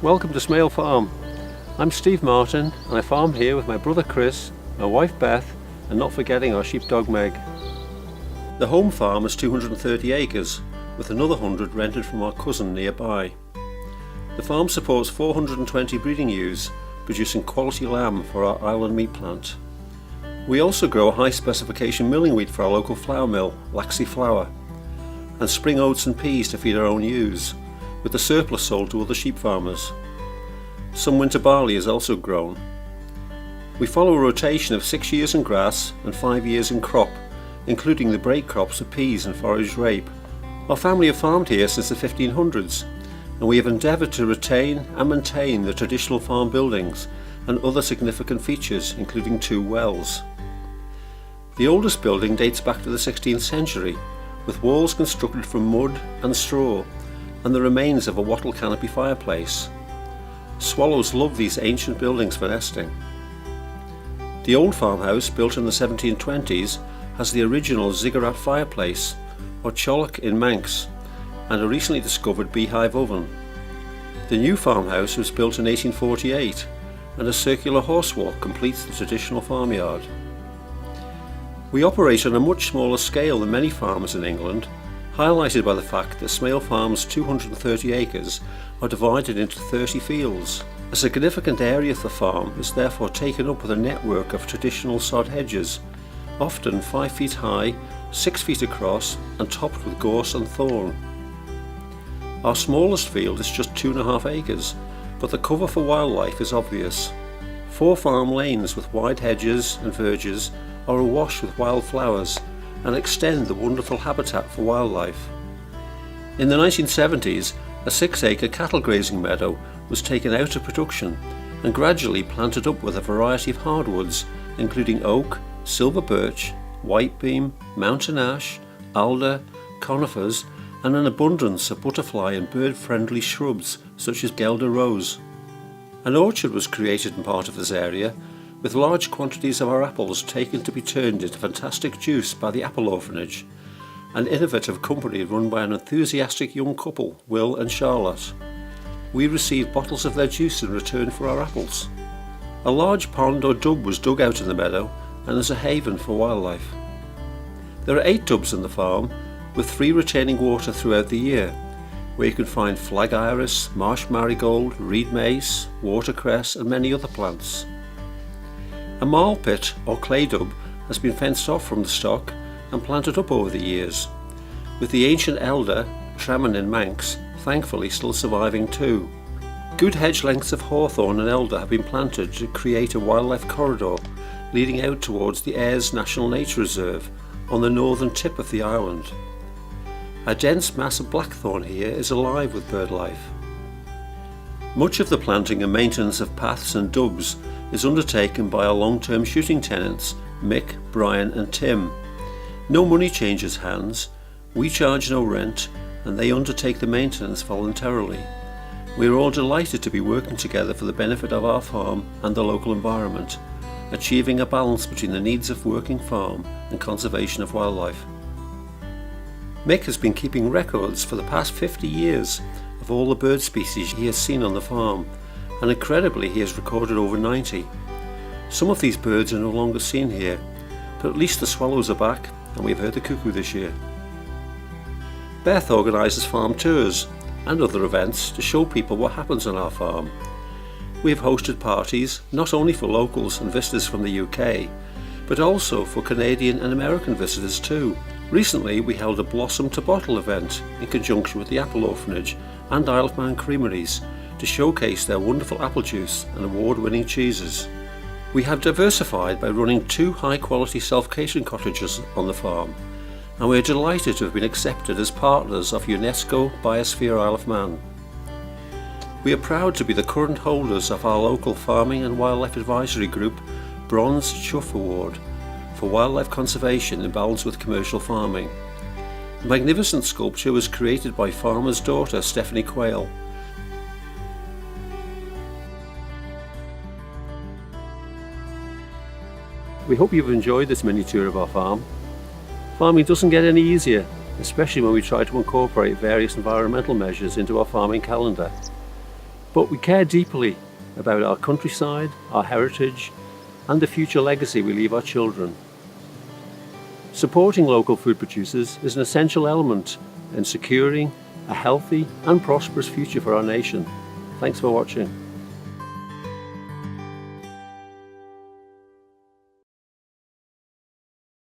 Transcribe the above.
Welcome to Smeale Farm. I'm Steve Martin and I farm here with my brother Chris, my wife Beth, and not forgetting our sheepdog Meg. The home farm is 230 acres, with another 100 rented from our cousin nearby. The farm supports 420 breeding ewes, producing quality lamb for our island meat plant. We also grow a high specification milling wheat for our local flour mill, Laxey Flour, and spring oats and peas to feed our own ewes, with the surplus sold to other sheep farmers. Some winter barley is also grown. We follow a rotation of 6 years in grass and 5 years in crop, including the break crops of peas and forage rape. Our family have farmed here since the 1500s, and we have endeavoured to retain and maintain the traditional farm buildings and other significant features, including 2 wells. The oldest building dates back to the 16th century, with walls constructed from mud and straw, and the remains of a wattle canopy fireplace. Swallows love these ancient buildings for nesting. The old farmhouse, built in the 1720s, has the original ziggurat fireplace, or cholloch in Manx, and a recently discovered beehive oven. The new farmhouse was built in 1848, and a circular horsewalk completes the traditional farmyard. We operate on a much smaller scale than many farmers in England, highlighted by the fact that Smeale Farm's 230 acres are divided into 30 fields. A significant area of the farm is therefore taken up with a network of traditional sod hedges, often 5 feet high, 6 feet across, and topped with gorse and thorn. Our smallest field is just 2.5 acres, but the cover for wildlife is obvious. 4 farm lanes with wide hedges and verges are awash with wildflowers and extend the wonderful habitat for wildlife. In the 1970s, a 6-acre cattle grazing meadow was taken out of production and gradually planted up with a variety of hardwoods, including oak, silver birch, whitebeam, mountain ash, alder, conifers, and an abundance of butterfly and bird-friendly shrubs such as Guelder rose. An orchard was created in part of this area, with large quantities of our apples taken to be turned into fantastic juice by the Apple Orphanage, an innovative company run by an enthusiastic young couple, Will and Charlotte. We received bottles of their juice in return for our apples. A large pond or dub was dug out in the meadow and is a haven for wildlife. There are 8 dubs in the farm, with 3 retaining water throughout the year, where you can find flag iris, marsh marigold, reed mace, watercress and many other plants. A marl pit or clay dub has been fenced off from the stock and planted up over the years, with the ancient elder, Tramon in Manx, thankfully still surviving too. Good hedge lengths of hawthorn and elder have been planted to create a wildlife corridor leading out towards the Ayers National Nature Reserve on the northern tip of the island. A dense mass of blackthorn here is alive with bird life. Much of the planting and maintenance of paths and dubs is undertaken by our long-term shooting tenants, Mick, Brian and Tim. No money changes hands, we charge no rent, and they undertake the maintenance voluntarily. We are all delighted to be working together for the benefit of our farm and the local environment, achieving a balance between the needs of working farm and conservation of wildlife. Mick has been keeping records for the past 50 years of all the bird species he has seen on the farm, and incredibly he has recorded over 90. Some of these birds are no longer seen here, but at least the swallows are back and we've heard the cuckoo this year. Beth organises farm tours and other events to show people what happens on our farm. We have hosted parties not only for locals and visitors from the UK, but also for Canadian and American visitors too. Recently we held a Blossom to Bottle event in conjunction with the Apple Orphanage and Isle of Man Creameries to showcase their wonderful apple juice and award-winning cheeses. We have diversified by running 2 high-quality self-catering cottages on the farm, and we are delighted to have been accepted as partners of UNESCO BIOSPHERE Isle of Man. We are proud to be the current holders of our local Farming and Wildlife Advisory Group Bronze Chuff Award for wildlife conservation in balance with commercial farming. The magnificent sculpture was created by farmer's daughter Stephanie Quayle. We hope you've enjoyed this mini tour of our farm. Farming doesn't get any easier, especially when we try to incorporate various environmental measures into our farming calendar. But we care deeply about our countryside, our heritage, and the future legacy we leave our children. Supporting local food producers is an essential element in securing a healthy and prosperous future for our nation. Thanks for watching.